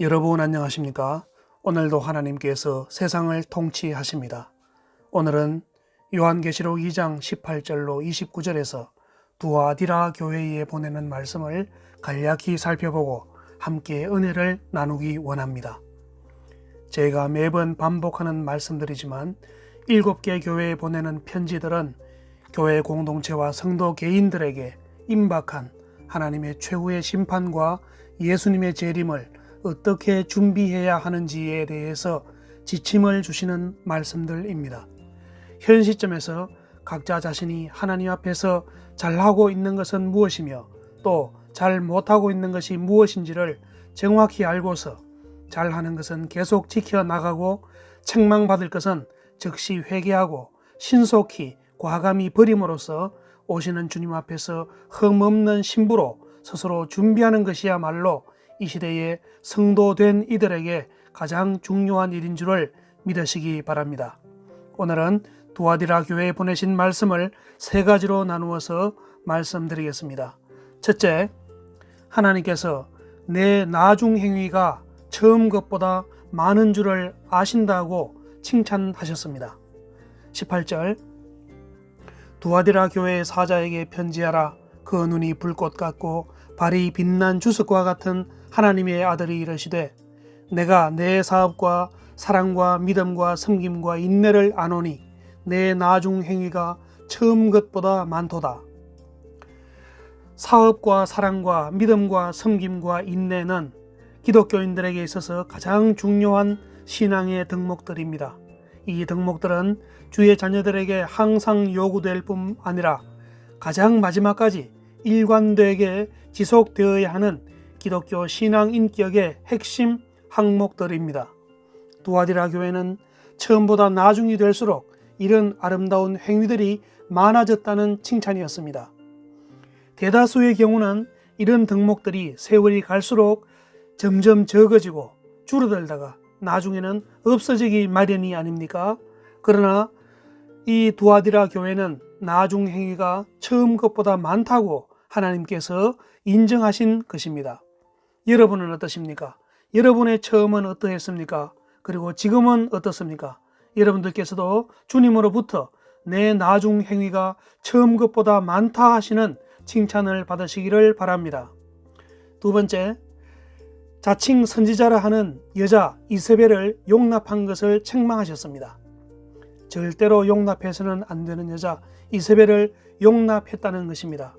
여러분 안녕하십니까? 오늘도 하나님께서 세상을 통치하십니다. 오늘은 요한계시록 2장 18절로 29절에서 두아디라 교회에 보내는 말씀을 간략히 살펴보고 함께 은혜를 나누기 원합니다. 제가 매번 반복하는 말씀들이지만 7개 교회에 보내는 편지들은 교회 공동체와 성도 개인들에게 임박한 하나님의 최후의 심판과 예수님의 재림을 어떻게 준비해야 하는지에 대해서 지침을 주시는 말씀들입니다. 현 시점에서 각자 자신이 하나님 앞에서 잘하고 있는 것은 무엇이며 또 잘 못하고 있는 것이 무엇인지를 정확히 알고서 잘하는 것은 계속 지켜나가고 책망받을 것은 즉시 회개하고 신속히 과감히 버림으로써 오시는 주님 앞에서 흠없는 신부로 스스로 준비하는 것이야말로 이 시대의 성도된 이들에게 가장 중요한 일인 줄을 믿으시기 바랍니다. 오늘은 두아디라 교회에 보내신 말씀을 3가지로 나누어서 말씀드리겠습니다. 첫째, 하나님께서 내 나중 행위가 처음 것보다 많은 줄을 아신다고 칭찬하셨습니다. 18절, 두아디라 교회의 사자에게 편지하라. 그 눈이 불꽃 같고 발이 빛난 주석과 같은 하나님의 아들이 이르시되 내가 내 사업과 사랑과 믿음과 섬김과 인내를 아노니 내 나중 행위가 처음 것보다 많도다. 사업과 사랑과 믿음과 섬김과 인내는 기독교인들에게 있어서 가장 중요한 신앙의 덕목들입니다. 이 덕목들은 주의 자녀들에게 항상 요구될 뿐 아니라 가장 마지막까지 일관되게 지속되어야 하는 기독교 신앙 인격의 핵심 항목들입니다. 두아디라 교회는 처음보다 나중이 될수록 이런 아름다운 행위들이 많아졌다는 칭찬이었습니다. 대다수의 경우는 이런 덕목들이 세월이 갈수록 점점 적어지고 줄어들다가 나중에는 없어지기 마련이 아닙니까? 그러나 이 두아디라 교회는 나중 행위가 처음 것보다 많다고 하나님께서 인정하신 것입니다. 여러분은 어떠십니까? 여러분의 처음은 어떠했습니까? 그리고 지금은 어떻습니까? 여러분들께서도 주님으로부터 내 나중 행위가 처음 것보다 많다 하시는 칭찬을 받으시기를 바랍니다. 두 번째, 자칭 선지자라 하는 여자 이세벨을 용납한 것을 책망하셨습니다. 절대로 용납해서는 안 되는 여자 이세벨을 용납했다는 것입니다.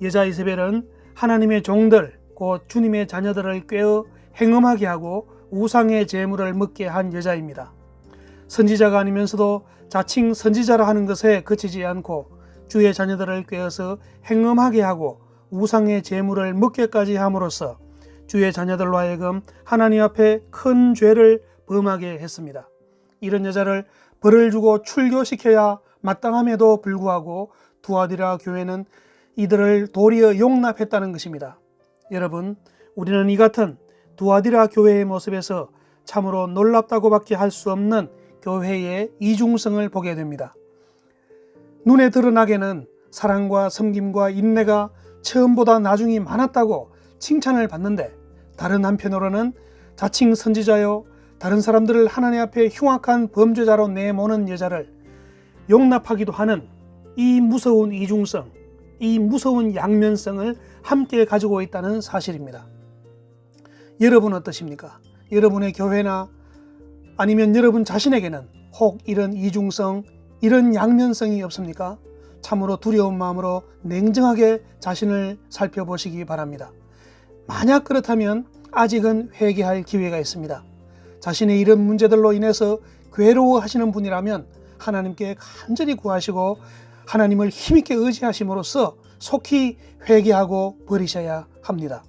여자 이세벨은 하나님의 종들, 곧 주님의 자녀들을 꾀어 행음하게 하고 우상의 제물을 먹게 한 여자입니다. 선지자가 아니면서도 자칭 선지자라 하는 것에 그치지 않고 주의 자녀들을 꾀어서 행음하게 하고 우상의 제물을 먹게까지 함으로써 주의 자녀들로 하여금 하나님 앞에 큰 죄를 범하게 했습니다. 이런 여자를 벌을 주고 출교시켜야 마땅함에도 불구하고 두아디라 교회는 이들을 도리어 용납했다는 것입니다. 여러분, 우리는 이 같은 두아디라 교회의 모습에서 참으로 놀랍다고밖에 할 수 없는 교회의 이중성을 보게 됩니다. 눈에 드러나게는 사랑과 섬김과 인내가 처음보다 나중이 많았다고 칭찬을 받는데 다른 한편으로는 자칭 선지자요 다른 사람들을 하나님 앞에 흉악한 범죄자로 내모는 여자를 용납하기도 하는 이 무서운 이중성, 이 무서운 양면성을 함께 가지고 있다는 사실입니다. 여러분 어떠십니까? 여러분의 교회나 아니면 여러분 자신에게는 혹 이런 이중성, 이런 양면성이 없습니까? 참으로 두려운 마음으로 냉정하게 자신을 살펴보시기 바랍니다. 만약 그렇다면 아직은 회개할 기회가 있습니다. 자신의 이런 문제들로 인해서 괴로워하시는 분이라면 하나님께 간절히 구하시고 하나님을 힘있게 의지하심으로써 속히 회개하고 버리셔야 합니다.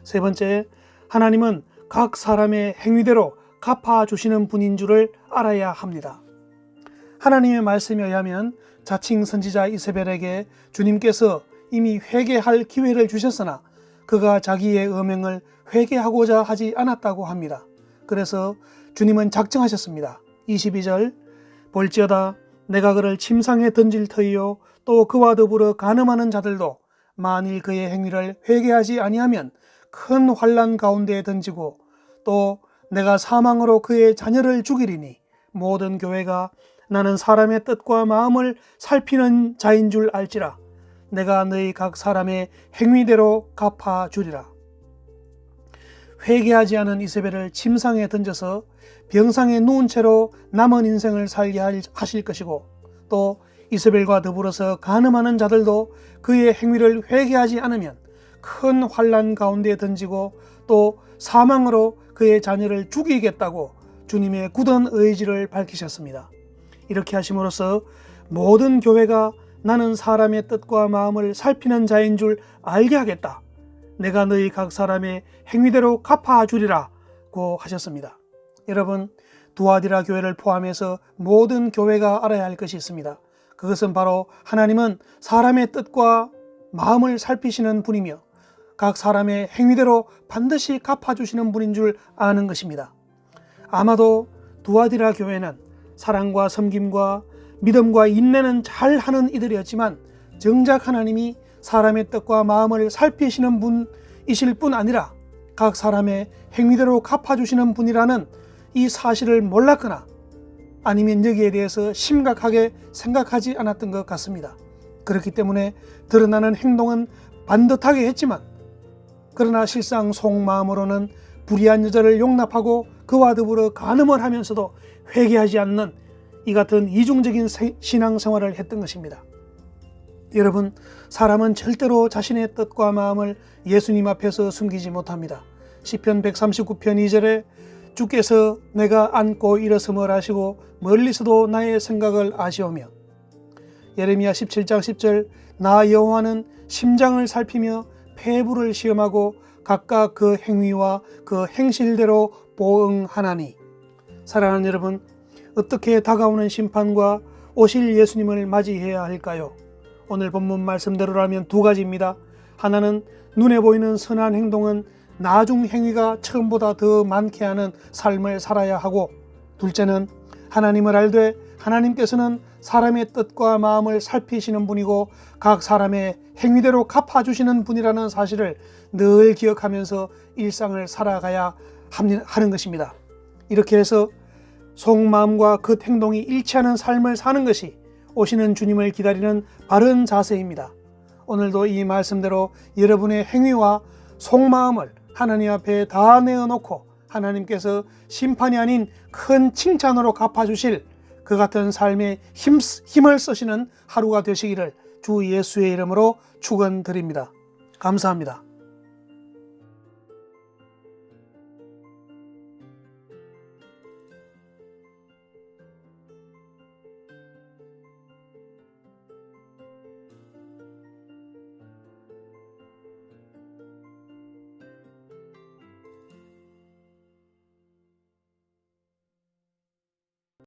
세 번째, 하나님은 각 사람의 행위대로 갚아주시는 분인 줄을 알아야 합니다. 하나님의 말씀에 의하면 자칭 선지자 이세벨에게 주님께서 이미 회개할 기회를 주셨으나 그가 자기의 음행을 회개하고자 하지 않았다고 합니다. 그래서 주님은 작정하셨습니다. 22절, 볼지어다 내가 그를 침상에 던질 터이요 또 그와 더불어 간음하는 자들도 만일 그의 행위를 회개하지 아니하면 큰 환난 가운데에 던지고 또 내가 사망으로 그의 자녀를 죽이리니 모든 교회가 나는 사람의 뜻과 마음을 살피는 자인 줄 알지라. 내가 너희 각 사람의 행위대로 갚아주리라. 회개하지 않은 이세벨을 침상에 던져서 병상에 누운 채로 남은 인생을 살게 하실 것이고, 또 이세벨과 더불어서 간음하는 자들도 그의 행위를 회개하지 않으면 큰 환난 가운데 던지고 또 사망으로 그의 자녀를 죽이겠다고 주님의 굳은 의지를 밝히셨습니다. 이렇게 하심으로써 모든 교회가 나는 사람의 뜻과 마음을 살피는 자인 줄 알게 하겠다. 내가 너희 각 사람의 행위대로 갚아주리라고 하셨습니다. 여러분, 두아디라 교회를 포함해서 모든 교회가 알아야 할 것이 있습니다. 그것은 바로 하나님은 사람의 뜻과 마음을 살피시는 분이며 각 사람의 행위대로 반드시 갚아주시는 분인 줄 아는 것입니다. 아마도 두아디라 교회는 사랑과 섬김과 믿음과 인내는 잘하는 이들이었지만 정작 하나님이 사람의 뜻과 마음을 살피시는 분이실 뿐 아니라 각 사람의 행위대로 갚아주시는 분이라는 이 사실을 몰랐거나 아니면 여기에 대해서 심각하게 생각하지 않았던 것 같습니다. 그렇기 때문에 드러나는 행동은 반듯하게 했지만 그러나 실상 속마음으로는 불의한 여자를 용납하고 그와 더불어 간음을 하면서도 회개하지 않는 이 같은 이중적인 신앙생활을 했던 것입니다. 여러분, 사람은 절대로 자신의 뜻과 마음을 예수님 앞에서 숨기지 못합니다. 시편 139편 2절에 주께서 내가 앉고 일어섬을 아시고 멀리서도 나의 생각을 아시오며, 예레미야 17장 10절 나 여호와는 심장을 살피며 폐부를 시험하고 각각 그 행위와 그 행실대로 보응하나니. 사랑하는 여러분, 어떻게 다가오는 심판과 오실 예수님을 맞이해야 할까요? 오늘 본문 말씀대로라면 두 가지입니다. 하나는 눈에 보이는 선한 행동은 나중 행위가 처음보다 더 많게 하는 삶을 살아야 하고, 둘째는 하나님을 알되 하나님께서는 사람의 뜻과 마음을 살피시는 분이고 각 사람의 행위대로 갚아주시는 분이라는 사실을 늘 기억하면서 일상을 살아가야 하는 것입니다. 이렇게 해서 속마음과 그 행동이 일치하는 삶을 사는 것이 오시는 주님을 기다리는 바른 자세입니다. 오늘도 이 말씀대로 여러분의 행위와 속마음을 하나님 앞에 다 내어놓고 하나님께서 심판이 아닌 큰 칭찬으로 갚아주실 그 같은 삶에 힘을 쓰시는 하루가 되시기를 주 예수의 이름으로 축원드립니다. 감사합니다.